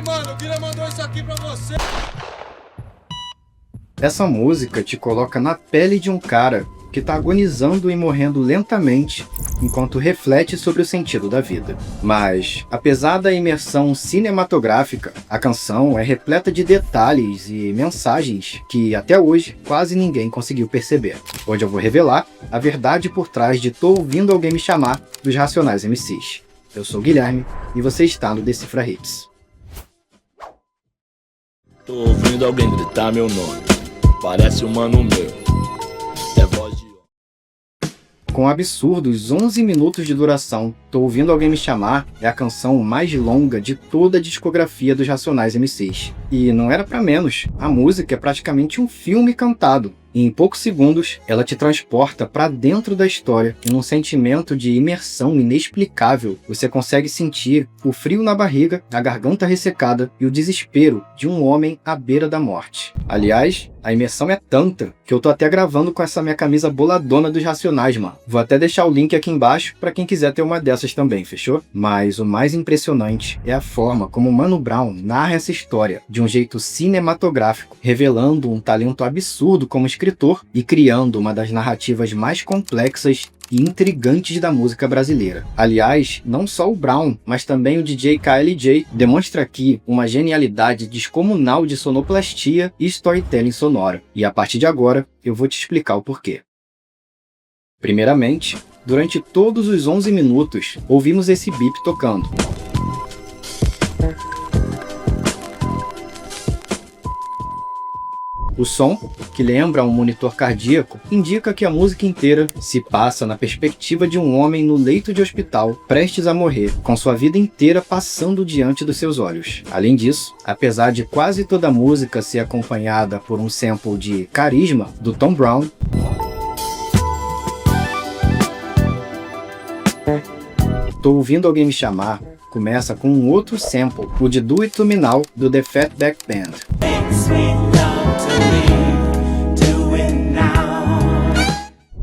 mano, o Guilherme mandou isso aqui pra você. Essa música te coloca na pele de um cara que tá agonizando e morrendo lentamente enquanto reflete sobre o sentido da vida. Mas, apesar da imersão cinematográfica, a canção é repleta de detalhes e mensagens que até hoje quase ninguém conseguiu perceber. Hoje eu vou revelar a verdade por trás de Tô Ouvindo Alguém Me Chamar dos Racionais MCs. Eu sou o Guilherme e você está no Decifra Hits. Tô ouvindo alguém gritar meu nome, parece um mano meu, é voz de... Com absurdos 11 minutos de duração, Tô Ouvindo Alguém Me Chamar é a canção mais longa de toda a discografia dos Racionais MCs. E não era pra menos, a música é praticamente um filme cantado. E em poucos segundos, ela te transporta para dentro da história e num sentimento de imersão inexplicável. Você consegue sentir o frio na barriga, a garganta ressecada e o desespero de um homem à beira da morte. Aliás, a imersão é tanta que eu tô até gravando com essa minha camisa boladona dos Racionais, mano. Vou até deixar o link aqui embaixo para quem quiser ter uma dessas também, fechou? Mas o mais impressionante é a forma como Mano Brown narra essa história de um jeito cinematográfico, revelando um talento absurdo como escritor e criando uma das narrativas mais complexas e intrigantes da música brasileira. Aliás, não só o Brown, mas também o DJ KLJ demonstra aqui uma genialidade descomunal de sonoplastia e storytelling sonora. E a partir de agora, eu vou te explicar o porquê. Primeiramente, durante todos os 11 minutos, ouvimos esse beep tocando. O som, que lembra um monitor cardíaco, indica que a música inteira se passa na perspectiva de um homem no leito de hospital, prestes a morrer, com sua vida inteira passando diante dos seus olhos. Além disso, apesar de quase toda a música ser acompanhada por um sample de Carisma, do Tom Brown, Tô Ouvindo Alguém Me Chamar começa com um outro sample, o de Do It To Me Now, do The Fatback Band.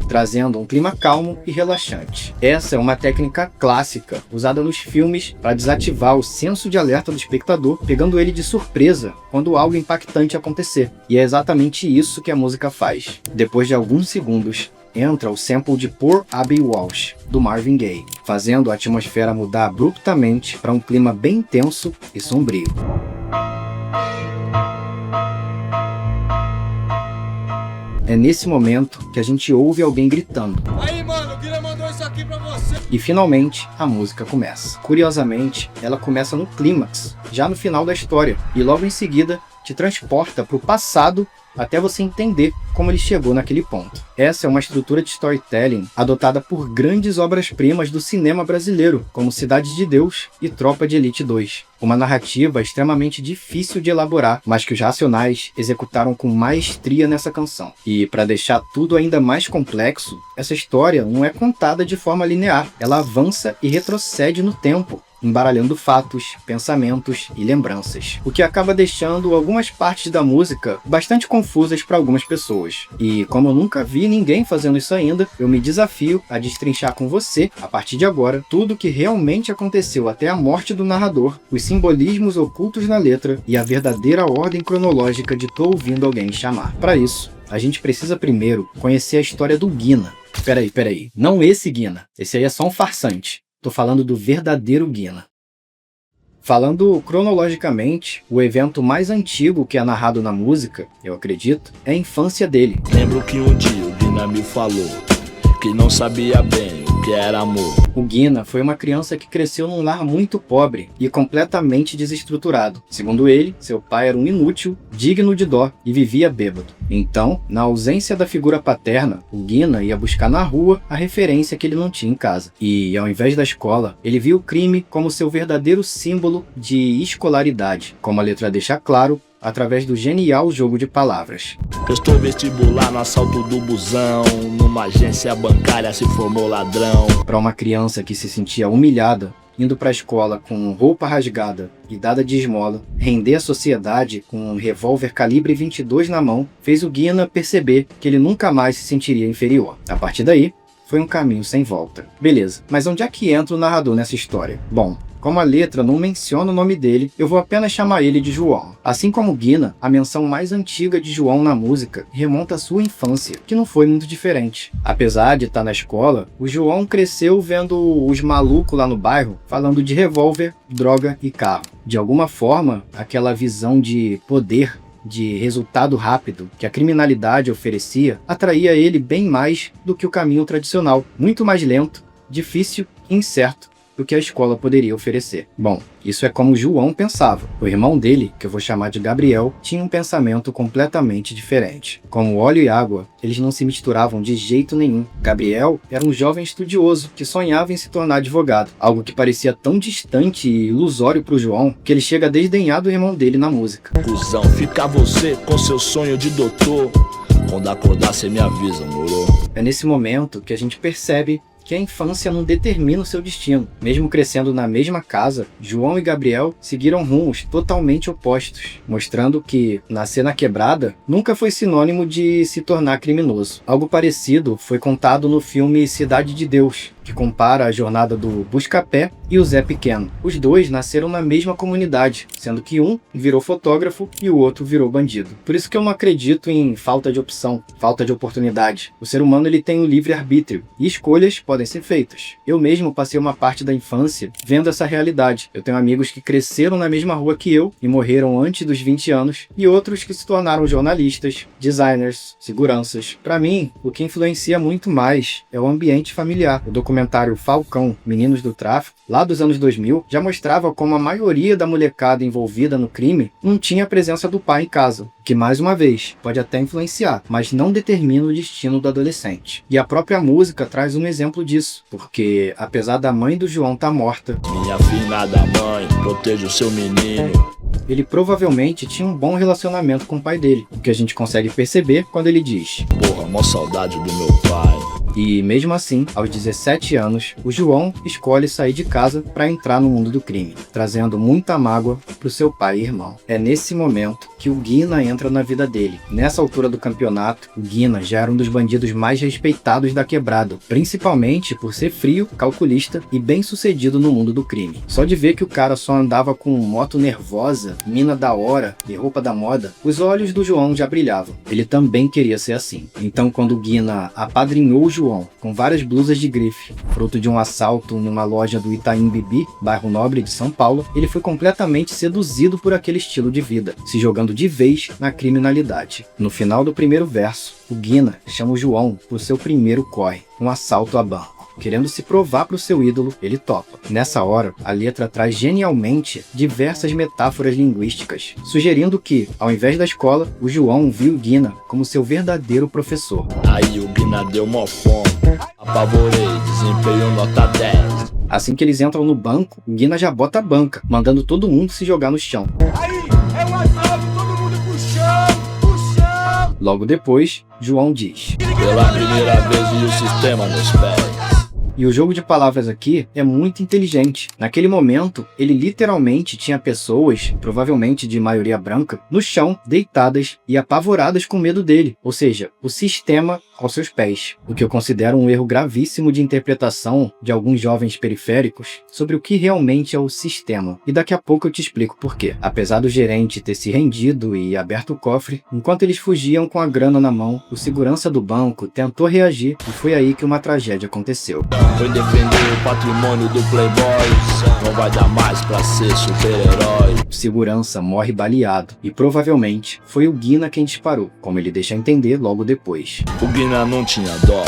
Trazendo um clima calmo e relaxante. Essa é uma técnica clássica, usada nos filmes para desativar o senso de alerta do espectador, pegando ele de surpresa quando algo impactante acontecer. E é exatamente isso que a música faz. Depois de alguns segundos, entra o sample de Poor Abby Walsh, do Marvin Gaye, fazendo a atmosfera mudar abruptamente para um clima bem tenso e sombrio. É nesse momento que a gente ouve alguém gritando. Aí, mano, o Guilherme mandou isso aqui pra você. E finalmente, a música começa. Curiosamente, ela começa no clímax, já no final da história, e logo em seguida te transporta para o passado até você entender como ele chegou naquele ponto. Essa é uma estrutura de storytelling adotada por grandes obras-primas do cinema brasileiro, como Cidade de Deus e Tropa de Elite 2. Uma narrativa extremamente difícil de elaborar, mas que os Racionais executaram com maestria nessa canção. E para deixar tudo ainda mais complexo, essa história não é contada de forma linear. Ela avança e retrocede no tempo, embaralhando fatos, pensamentos e lembranças, o que acaba deixando algumas partes da música bastante confusas para algumas pessoas. E como eu nunca vi ninguém fazendo isso ainda, eu me desafio a destrinchar com você, a partir de agora, tudo o que realmente aconteceu até a morte do narrador, os simbolismos ocultos na letra e a verdadeira ordem cronológica de Tô Ouvindo Alguém Chamar. Para isso, a gente precisa primeiro conhecer a história do Guina. Peraí, não esse Guina, esse aí é só um farsante. Tô falando do verdadeiro Guina. Falando cronologicamente, o evento mais antigo que é narrado na música, eu acredito, é a infância dele. Lembro que um dia o Guina me falou que não sabia bem o que era amor. O Guina foi uma criança que cresceu num lar muito pobre e completamente desestruturado. Segundo ele, seu pai era um inútil, digno de dó e vivia bêbado. Então, na ausência da figura paterna, o Guina ia buscar na rua a referência que ele não tinha em casa. E, ao invés da escola, ele viu o crime como seu verdadeiro símbolo de escolaridade, como a letra deixa claro, através do genial jogo de palavras. Prestou vestibular no assalto do busão, numa agência bancária se formou ladrão. Para uma criança que se sentia humilhada, indo para a escola com roupa rasgada e dada de esmola, render a sociedade com um revólver calibre 22 na mão, fez o Guina perceber que ele nunca mais se sentiria inferior. A partir daí, foi um caminho sem volta. Beleza, mas onde é que entra o narrador nessa história? Bom, como a letra não menciona o nome dele, eu vou apenas chamar ele de João. Assim como Guina, a menção mais antiga de João na música remonta à sua infância, que não foi muito diferente. Apesar de estar na escola, o João cresceu vendo os malucos lá no bairro falando de revólver, droga e carro. De alguma forma, aquela visão de poder, de resultado rápido que a criminalidade oferecia, atraía ele bem mais do que o caminho tradicional, muito mais lento, difícil e incerto do que a escola poderia oferecer. Bom, isso é como João pensava. O irmão dele, que eu vou chamar de Gabriel, tinha um pensamento completamente diferente. Como óleo e água, eles não se misturavam de jeito nenhum. Gabriel era um jovem estudioso que sonhava em se tornar advogado, algo que parecia tão distante e ilusório para o João que ele chega a desdenhar do irmão dele na música. Cusão, fica você com seu sonho de doutor. Quando acordar cê me avisa, moro? É nesse momento que a gente percebe que a infância não determina o seu destino. Mesmo crescendo na mesma casa, João e Gabriel seguiram rumos totalmente opostos, mostrando que nascer na quebrada nunca foi sinônimo de se tornar criminoso. Algo parecido foi contado no filme Cidade de Deus, que compara a jornada do Buscapé e o Zé Pequeno. Os dois nasceram na mesma comunidade, sendo que um virou fotógrafo e o outro virou bandido. Por isso que eu não acredito em falta de opção, falta de oportunidade. O ser humano ele tem um livre-arbítrio e escolhas podem ser feitas. Eu mesmo passei uma parte da infância vendo essa realidade. Eu tenho amigos que cresceram na mesma rua que eu e morreram antes dos 20 anos, e outros que se tornaram jornalistas, designers, seguranças. Para mim, o que influencia muito mais é o ambiente familiar. O documentário Falcão, Meninos do Tráfico, lá dos anos 2000, já mostrava como a maioria da molecada envolvida no crime não tinha a presença do pai em casa, que mais uma vez pode até influenciar, mas não determina o destino do adolescente. E a própria música traz um exemplo disso, porque apesar da mãe do João estar morta, Minha finada mãe, proteja o seu menino. ele provavelmente tinha um bom relacionamento com o pai dele, o que a gente consegue perceber quando ele diz: Porra, mó saudade do meu pai. E mesmo assim, aos 17 anos, o João escolhe sair de casa para entrar no mundo do crime, trazendo muita mágoa para o seu pai e irmão. É nesse momento que o Guina entra na vida dele. Nessa altura do campeonato, o Guina já era um dos bandidos mais respeitados da quebrada, principalmente por ser frio, calculista e bem sucedido no mundo do crime. Só de ver que o cara só andava com moto nervosa, mina da hora e roupa da moda, os olhos do João já brilhavam. Ele também queria ser assim. Então, quando o Guina apadrinhou o João com várias blusas de grife, fruto de um assalto numa loja do Itaim Bibi, bairro nobre de São Paulo, ele foi completamente seduzido por aquele estilo de vida, se jogando de vez na criminalidade. No final do primeiro verso, o Guina chama o João por seu primeiro corre, um assalto a banco. Querendo se provar para o seu ídolo, ele topa. Nessa hora, a letra traz genialmente diversas metáforas linguísticas, sugerindo que, ao invés da escola, o João viu o Guina como seu verdadeiro professor. Aí o Guina deu mó fome. Apavorei, desempenho nota 10. Assim que eles entram no banco, o Guina já bota a banca, mandando todo mundo se jogar no chão. Aí, é um assalto, todo mundo pro chão. Logo depois, João diz: Pela primeira vez vi o sistema nos pés. E o jogo de palavras aqui é muito inteligente. Naquele momento, ele literalmente tinha pessoas, provavelmente de maioria branca, no chão, deitadas e apavoradas com medo dele. Ou seja, o sistema aos seus pés. O que eu considero um erro gravíssimo de interpretação de alguns jovens periféricos sobre o que realmente é o sistema. E daqui a pouco eu te explico por quê. Apesar do gerente ter se rendido e aberto o cofre, enquanto eles fugiam com a grana na mão, o segurança do banco tentou reagir e foi aí que uma tragédia aconteceu. Foi defender o patrimônio do Playboy. Não vai dar mais pra ser super-herói. O segurança morre baleado e provavelmente foi o Guina quem disparou, como ele deixa entender logo depois. O Guina não tinha dó.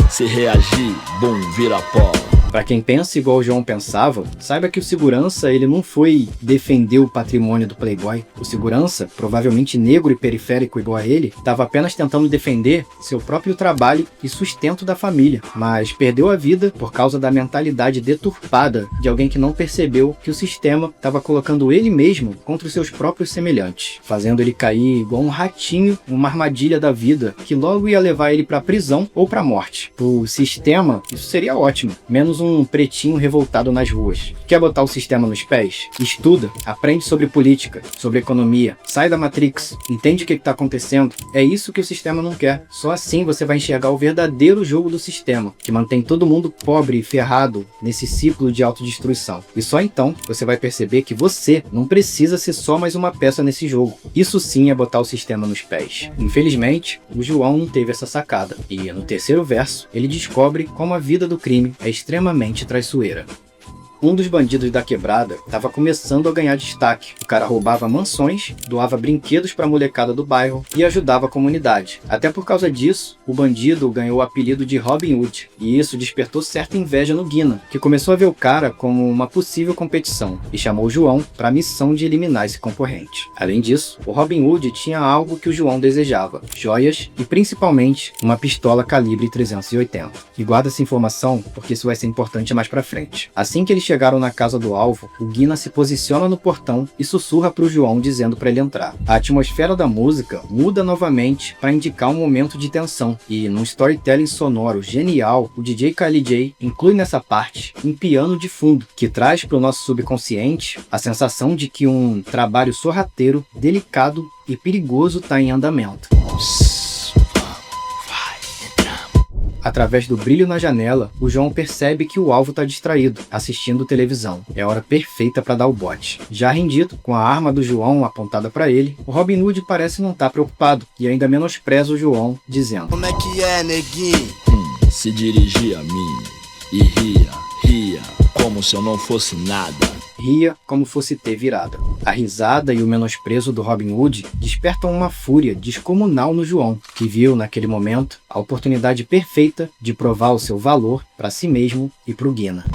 Se reagir, bum, vira pó. Para quem pensa igual o João pensava, saiba que o segurança ele não foi defender o patrimônio do Playboy. O segurança, provavelmente negro e periférico igual a ele, estava apenas tentando defender seu próprio trabalho e sustento da família, mas perdeu a vida por causa da mentalidade deturpada de alguém que não percebeu que o sistema estava colocando ele mesmo contra os seus próprios semelhantes, fazendo ele cair igual um ratinho numa armadilha da vida que logo ia levar ele para prisão ou para morte. Pro sistema, isso seria ótimo, menos Somos um pretinho revoltado nas ruas. Quer botar o sistema nos pés? Estuda, aprende sobre política, sobre economia, sai da Matrix, entende o que está acontecendo. É isso que o sistema não quer. Só assim você vai enxergar o verdadeiro jogo do sistema, que mantém todo mundo pobre e ferrado nesse ciclo de autodestruição. E só então você vai perceber que você não precisa ser só mais uma peça nesse jogo. Isso sim é botar o sistema nos pés. Infelizmente, o João não teve essa sacada. E no terceiro verso, ele descobre como a vida do crime é extremamente traiçoeira. Um dos bandidos da quebrada estava começando a ganhar destaque. O cara roubava mansões, doava brinquedos para a molecada do bairro e ajudava a comunidade. Até por causa disso, o bandido ganhou o apelido de Robin Hood, e isso despertou certa inveja no Guina, que começou a ver o cara como uma possível competição e chamou o João para a missão de eliminar esse concorrente. Além disso, o Robin Hood tinha algo que o João desejava: joias e principalmente uma pistola calibre 380. E guarda essa informação porque isso vai ser importante mais pra frente. Assim que eles chegaram na casa do alvo, o Guina se posiciona no portão e sussurra para o João dizendo para ele entrar. A atmosfera da música muda novamente para indicar um momento de tensão, e num storytelling sonoro genial, o DJ Kylie J inclui nessa parte um piano de fundo, que traz para o nosso subconsciente a sensação de que um trabalho sorrateiro, delicado e perigoso está em andamento. Através do brilho na janela, o João percebe que o alvo está distraído, assistindo televisão. É a hora perfeita para dar o bote. Já rendido, com a arma do João apontada para ele, o Robin Hood parece não estar preocupado e ainda menospreza o João, dizendo: Como é que é, neguinho? Se dirigia a mim e ria, como se eu não fosse nada. Ria como fosse ter virada. A risada e o menosprezo do Robin Hood despertam uma fúria descomunal no João, que viu naquele momento a oportunidade perfeita de provar o seu valor para si mesmo e para o Guina.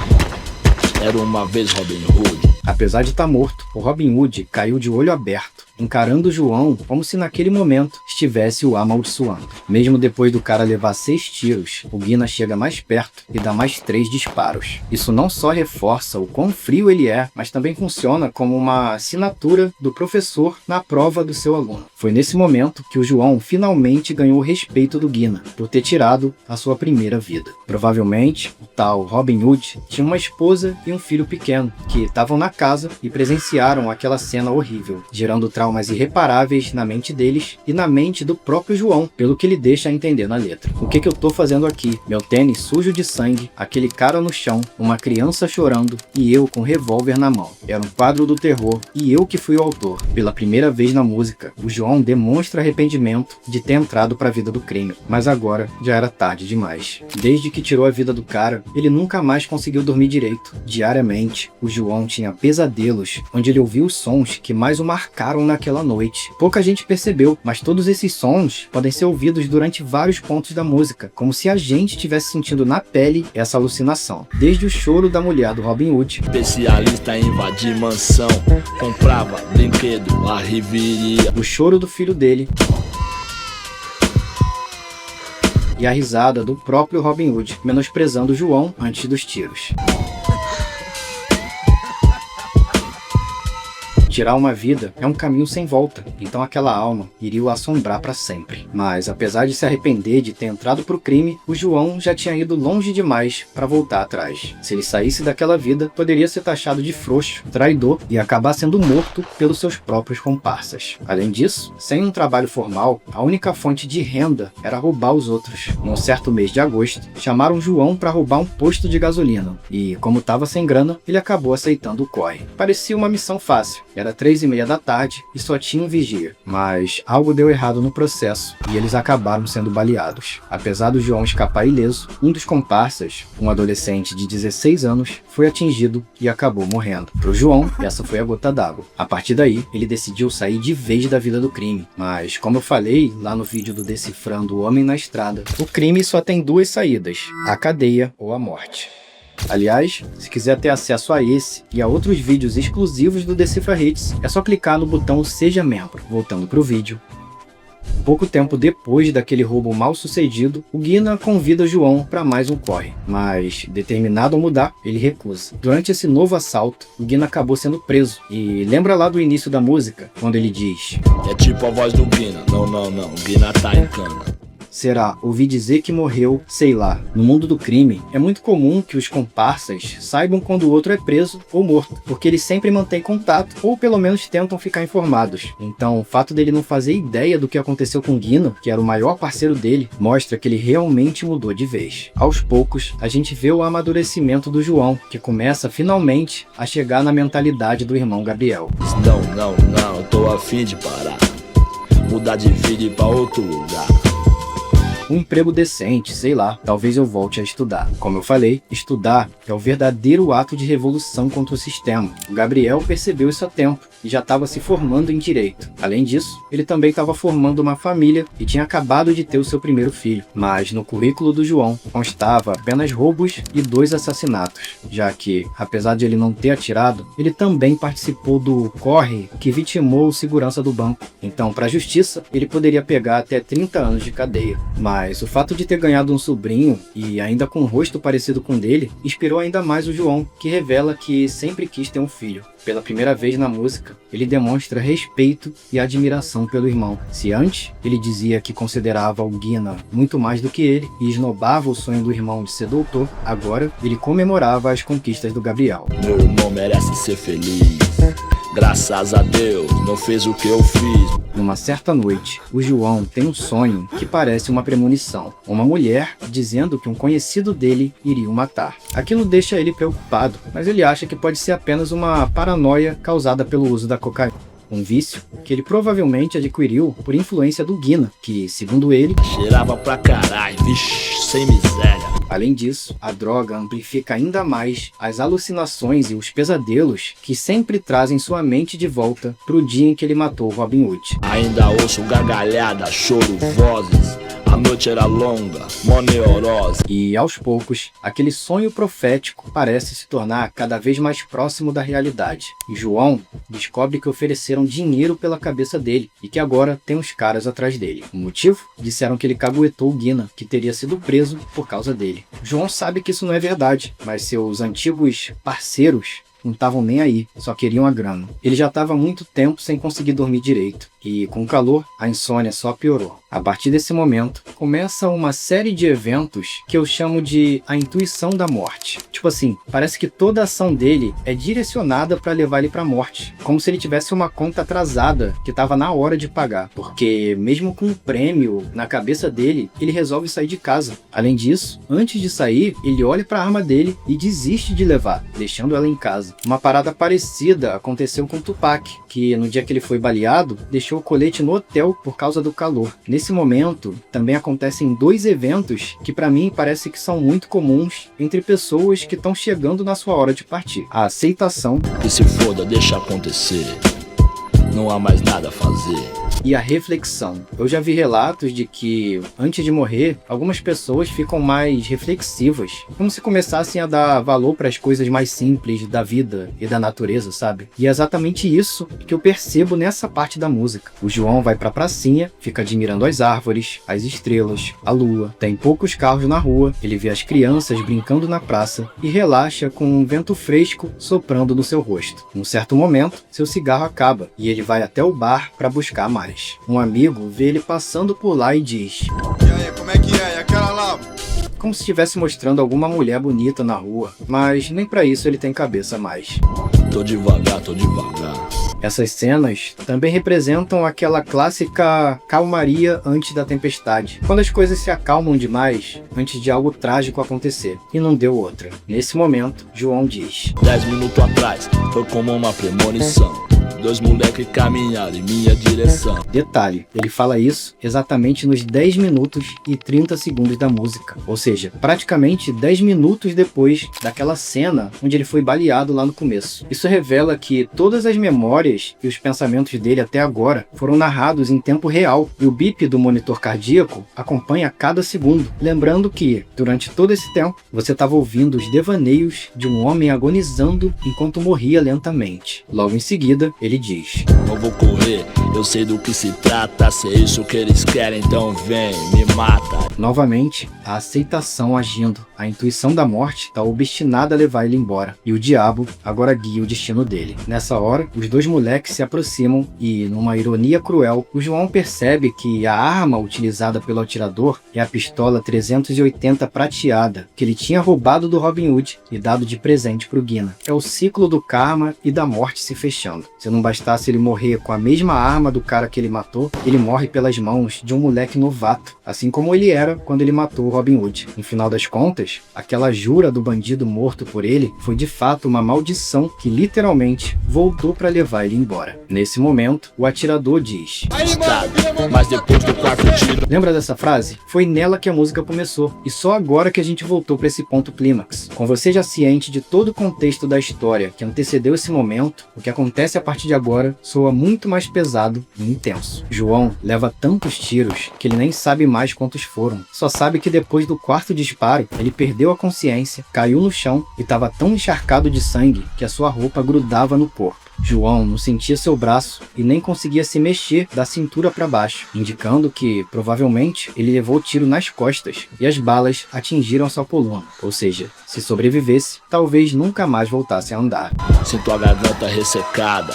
Era uma vez Robin Hood. Apesar de estar morto, o Robin Hood caiu de olho aberto, encarando o João como se naquele momento estivesse o amaldiçoando. Mesmo depois do cara levar 6 tiros, o Guina chega mais perto e dá mais 3 disparos. Isso não só reforça o quão frio ele é, mas também funciona como uma assinatura do professor na prova do seu aluno. Foi nesse momento que o João finalmente ganhou o respeito do Guina, por ter tirado a sua primeira vida. Provavelmente, o tal Robin Hood tinha uma esposa e um filho pequeno, que estavam na casa e presenciaram aquela cena horrível, gerando traumas irreparáveis na mente deles e na mente do próprio João, pelo que ele deixa a entender na letra. O que eu tô fazendo aqui? Meu tênis sujo de sangue, aquele cara no chão, uma criança chorando e eu com um revólver na mão. Era um quadro do terror e eu que fui o autor. Pela primeira vez na música, o João demonstra arrependimento de ter entrado para a vida do crime, mas agora já era tarde demais. Desde que tirou a vida do cara, ele nunca mais conseguiu dormir direito. Diariamente, o João tinha pesadelos, onde ele ouviu os sons que mais o marcaram naquela noite. Pouca gente percebeu, mas todos esses sons podem ser ouvidos durante vários pontos da música, como se a gente estivesse sentindo na pele essa alucinação. Desde o choro da mulher do Robin Hood, Especialista em invadir mansão, comprava brinquedo, a riveria. o choro do filho dele e a risada do próprio Robin Hood, menosprezando o João antes dos tiros. Tirar uma vida é um caminho sem volta, então aquela alma iria o assombrar para sempre. Mas apesar de se arrepender de ter entrado pro crime, o João já tinha ido longe demais para voltar atrás. Se ele saísse daquela vida, poderia ser taxado de frouxo, traidor e acabar sendo morto pelos seus próprios comparsas. Além disso, sem um trabalho formal, a única fonte de renda era roubar os outros. Num certo mês de agosto, chamaram João para roubar um posto de gasolina e, como estava sem grana, ele acabou aceitando o corre. Parecia uma missão fácil. Era 3h30 da tarde e só tinha um vigia. Mas algo deu errado no processo e eles acabaram sendo baleados. Apesar do João escapar ileso, um dos comparsas, um adolescente de 16 anos, foi atingido e acabou morrendo. Pro João, essa foi a gota d'água. A partir daí, ele decidiu sair de vez da vida do crime. Mas, como eu falei lá no vídeo do Decifrando o Homem na Estrada, o crime só tem 2 saídas: a cadeia ou a morte. Aliás, se quiser ter acesso a esse e a outros vídeos exclusivos do Decifra Hits, é só clicar no botão Seja Membro. Voltando pro vídeo. Pouco tempo depois daquele roubo mal sucedido, o Guina convida João para mais um corre, mas, determinado a mudar, ele recusa. Durante esse novo assalto, o Guina acabou sendo preso, e lembra lá do início da música, quando ele diz: É tipo a voz do Guina, não, Guina tá em cana. será ouvir dizer que morreu, sei lá. No mundo do crime, é muito comum que os comparsas saibam quando o outro é preso ou morto, porque eles sempre mantêm contato, ou pelo menos tentam ficar informados. Então, o fato dele não fazer ideia do que aconteceu com Guina, que era o maior parceiro dele, mostra que ele realmente mudou de vez. Aos poucos, a gente vê o amadurecimento do João, que começa finalmente a chegar na mentalidade do irmão Gabriel. Não, tô a fim de parar. Mudar de vida e ir pra outro lugar. Um emprego decente, sei lá, talvez eu volte a estudar. Como eu falei, estudar é o verdadeiro ato de revolução contra o sistema. O Gabriel percebeu isso há tempo e já estava se formando em direito. Além disso, ele também estava formando uma família e tinha acabado de ter o seu primeiro filho. Mas no currículo do João constava apenas roubos e 2 assassinatos, já que, apesar de ele não ter atirado, ele também participou do corre que vitimou o segurança do banco. Então, para a justiça, ele poderia pegar até 30 anos de cadeia. Mas o fato de ter ganhado um sobrinho, e ainda com um rosto parecido com o dele, inspirou ainda mais o João, que revela que sempre quis ter um filho. Pela primeira vez na música, ele demonstra respeito e admiração pelo irmão. Se antes ele dizia que considerava o Guina muito mais do que ele e esnobava o sonho do irmão de ser doutor, agora ele comemorava as conquistas do Gabriel. Meu irmão merece ser feliz. Graças a Deus, não fez o que eu fiz. Numa certa noite, o João tem um sonho que parece uma premonição. Uma mulher dizendo que um conhecido dele iria o matar. Aquilo deixa ele preocupado, mas ele acha que pode ser apenas uma paranoia causada pelo uso da cocaína. Um vício que ele provavelmente adquiriu por influência do Guina, que, segundo ele, cheirava pra caralho, vixi, sem miséria. Além disso, a droga amplifica ainda mais as alucinações e os pesadelos que sempre trazem sua mente de volta pro dia em que ele matou Robin Hood. Ainda ouço gargalhada, choro, vozes. A noite era longa, mó neurose. E aos poucos, aquele sonho profético parece se tornar cada vez mais próximo da realidade. E João descobre que ofereceram dinheiro pela cabeça dele e que agora tem uns caras atrás dele. O motivo? Disseram que ele caguetou o Guina, que teria sido preso por causa dele. João sabe que isso não é verdade, mas seus antigos parceiros não estavam nem aí, só queriam a grana. Ele já estava há muito tempo sem conseguir dormir direito, e com o calor, a insônia só piorou. A partir desse momento, começa uma série de eventos que eu chamo de a intuição da morte. Tipo assim, parece que toda a ação dele é direcionada para levar ele para a morte, como se ele tivesse uma conta atrasada que estava na hora de pagar, porque mesmo com um prêmio na cabeça dele, ele resolve sair de casa. Além disso, antes de sair, ele olha para a arma dele e desiste de levar, deixando ela em casa. Uma parada parecida aconteceu com Tupac, que no dia que ele foi baleado, deixou o colete no hotel por causa do calor. Nesse momento, também acontecem 2 eventos que para mim parece que são muito comuns entre pessoas que estão chegando na sua hora de partir. A aceitação. Que se foda, deixa acontecer. Não há mais nada a fazer. E a reflexão. Eu já vi relatos de que, antes de morrer, algumas pessoas ficam mais reflexivas, como se começassem a dar valor para as coisas mais simples da vida e da natureza, sabe? E é exatamente isso que eu percebo nessa parte da música. O João vai pra pracinha, fica admirando as árvores, as estrelas, a lua. Tem poucos carros na rua, ele vê as crianças brincando na praça e relaxa com um vento fresco soprando no seu rosto. Num certo momento, seu cigarro acaba e ele vai até o bar para buscar mais. Um amigo vê ele passando por lá e diz: E aí, como é que é? E aquela lá? Como se estivesse mostrando alguma mulher bonita na rua, mas nem pra isso ele tem cabeça mais. Tô devagar, tô devagar. Essas cenas também representam aquela clássica calmaria antes da tempestade, quando as coisas se acalmam demais antes de algo trágico acontecer, e não deu outra. Nesse momento, João diz: 10 minutos atrás, foi como uma premonição. 2 moleques caminharam em minha direção. Detalhe, ele fala isso exatamente nos 10 minutos e 30 segundos da música, ou seja, praticamente 10 minutos depois daquela cena onde ele foi baleado lá no começo. Isso revela que todas as memórias e os pensamentos dele até agora foram narrados em tempo real, e o bip do monitor cardíaco acompanha cada segundo, lembrando que, durante todo esse tempo, você estava ouvindo os devaneios de um homem agonizando enquanto morria lentamente. Logo em seguida, ele diz: Não vou correr, eu sei do que se trata. Se é isso que eles querem, então vem, me mata. Novamente, a aceitação agindo. A intuição da morte está obstinada a levar ele embora, e o diabo agora guia o destino dele. Nessa hora, os dois moleques se aproximam e, numa ironia cruel, o João percebe que a arma utilizada pelo atirador é a pistola 380 prateada, que ele tinha roubado do Robin Hood e dado de presente para o Guina. É o ciclo do karma e da morte se fechando. Se não bastasse ele morrer com a mesma arma do cara que ele matou, ele morre pelas mãos de um moleque novato, assim como ele era quando ele matou o Robin Hood. No final das contas, aquela jura do bandido morto por ele foi de fato uma maldição que literalmente voltou para levar ele embora. Nesse momento, o atirador diz: Mas depois do quarto tiro. Lembra dessa frase? Foi nela que a música começou, e só agora que a gente voltou para esse ponto clímax. Com você já ciente de todo o contexto da história que antecedeu esse momento, o que acontece a partir de agora soa muito mais pesado e intenso. João leva tantos tiros que ele nem sabe mais quantos foram. Só sabe que depois do quarto disparo, ele perdeu a consciência, caiu no chão e estava tão encharcado de sangue que a sua roupa grudava no corpo. João não sentia seu braço e nem conseguia se mexer da cintura para baixo, indicando que, provavelmente, ele levou tiro nas costas e as balas atingiram sua coluna. Ou seja, se sobrevivesse, talvez nunca mais voltasse a andar. Sinto a garganta ressecada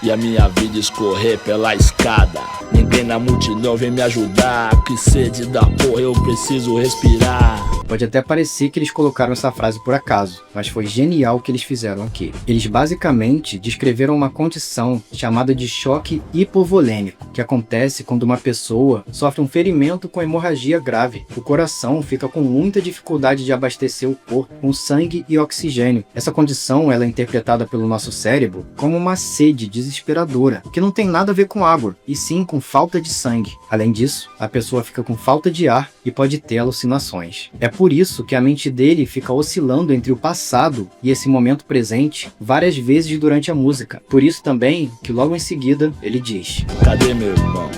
e a minha vida escorrer pela escada. Ninguém na multidão vem me ajudar. Que sede da porra, eu preciso respirar. Pode até parecer que eles colocaram essa frase por acaso, mas foi genial o que eles fizeram aqui. Eles basicamente descreveram uma condição chamada de choque hipovolêmico, que acontece quando uma pessoa sofre um ferimento com hemorragia grave. O coração fica com muita dificuldade de abastecer o corpo com sangue e oxigênio. Essa condição ela é interpretada pelo nosso cérebro como uma sede desesperadora, que não tem nada a ver com água, e sim com falta de sangue. Além disso, a pessoa fica com falta de ar e pode ter alucinações. É por isso que a mente dele fica oscilando entre o passado e esse momento presente várias vezes durante a música. Por isso também que logo em seguida ele diz: Cadê meu irmão?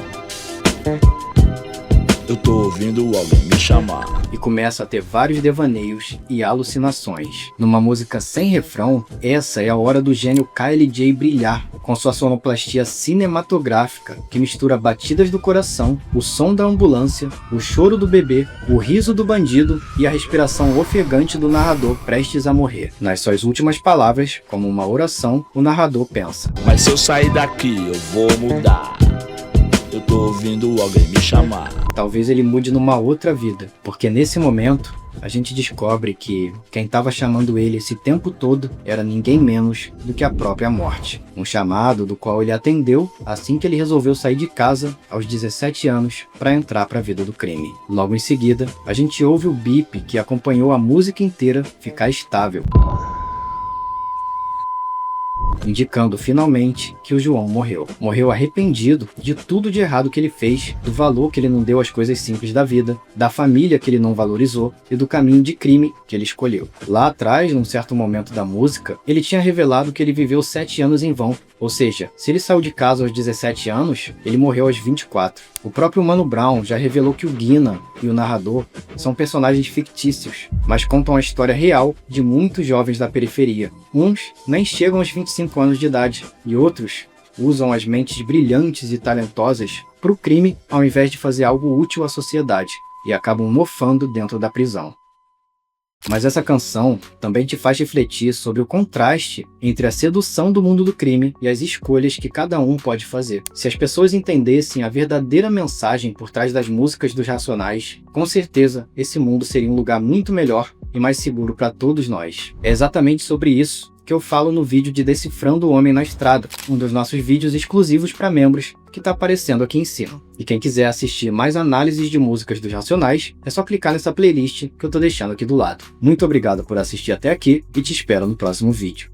Eu tô ouvindo alguém me chamar. E começa a ter vários devaneios e alucinações. Numa música sem refrão, essa é a hora do gênio KLJ brilhar, com sua sonoplastia cinematográfica, que mistura batidas do coração, o som da ambulância, o choro do bebê, o riso do bandido e a respiração ofegante do narrador prestes a morrer. Nas suas últimas palavras, como uma oração, o narrador pensa: Mas se eu sair daqui, eu vou mudar. Eu tô ouvindo alguém me chamar. Talvez ele mude numa outra vida, porque nesse momento a gente descobre que quem estava chamando ele esse tempo todo era ninguém menos do que a própria morte. Um chamado do qual ele atendeu assim que ele resolveu sair de casa aos 17 anos para entrar para a vida do crime. Logo em seguida, a gente ouve o bip que acompanhou a música inteira ficar estável, indicando finalmente que o João morreu. Morreu arrependido de tudo de errado que ele fez, do valor que ele não deu às coisas simples da vida, da família que ele não valorizou e do caminho de crime que ele escolheu. Lá atrás, num certo momento da música, ele tinha revelado que ele viveu 7 anos em vão. Ou seja, se ele saiu de casa aos 17 anos, ele morreu aos 24. O próprio Mano Brown já revelou que o Guina e o narrador são personagens fictícios, mas contam a história real de muitos jovens da periferia. Uns nem chegam aos 25 anos de idade, e outros usam as mentes brilhantes e talentosas para o crime ao invés de fazer algo útil à sociedade, e acabam mofando dentro da prisão. Mas essa canção também te faz refletir sobre o contraste entre a sedução do mundo do crime e as escolhas que cada um pode fazer. Se as pessoas entendessem a verdadeira mensagem por trás das músicas dos Racionais, com certeza esse mundo seria um lugar muito melhor e mais seguro para todos nós. É exatamente sobre isso que eu falo no vídeo de Decifrando o Homem na Estrada, um dos nossos vídeos exclusivos para membros que está aparecendo aqui em cima. E quem quiser assistir mais análises de músicas dos Racionais, é só clicar nessa playlist que eu estou deixando aqui do lado. Muito obrigado por assistir até aqui e te espero no próximo vídeo.